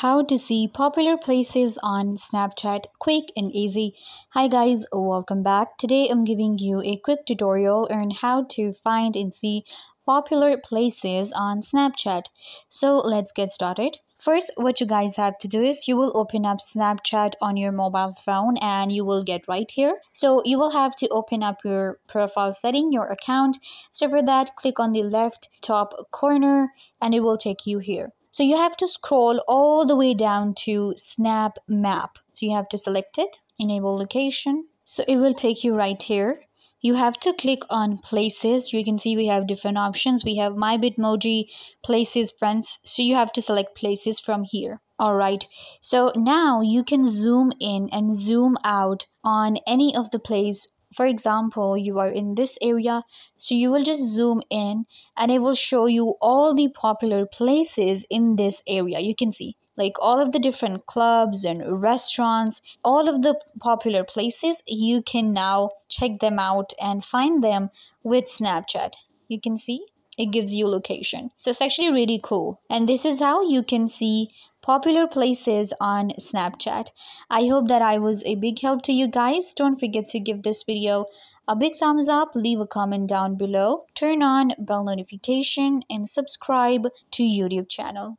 How to see popular places on Snapchat quick and easy. Hi guys, welcome back. Today I'm giving you a quick tutorial on how to find and see popular places on Snapchat. So let's get started. First, what you guys have to do is you will open up Snapchat on your mobile phone and you will get right here. So you will have to open up your profile setting, your account. So for that, click on the left top corner and it will take you here. So you have to scroll all the way down to Snap Map. So you have to select it, enable location. So it will take you right here. You have to click on places. You can see we have different options. We have My Bitmoji, places, friends. So you have to select places from here. Alright, so now you can zoom in and zoom out on any of the place. For example, you are in this area, so you will just zoom in and it will show you all the popular places in this area. You can see like all of the different clubs and restaurants, all of the popular places. You can now check them out and find them with Snapchat. You can see it gives you location. So it's actually really cool. And this is how you can see popular places on Snapchat. I hope that I was a big help to you guys. Don't forget to give this video a big thumbs up, leave a comment down below, turn on bell notification and subscribe to YouTube channel.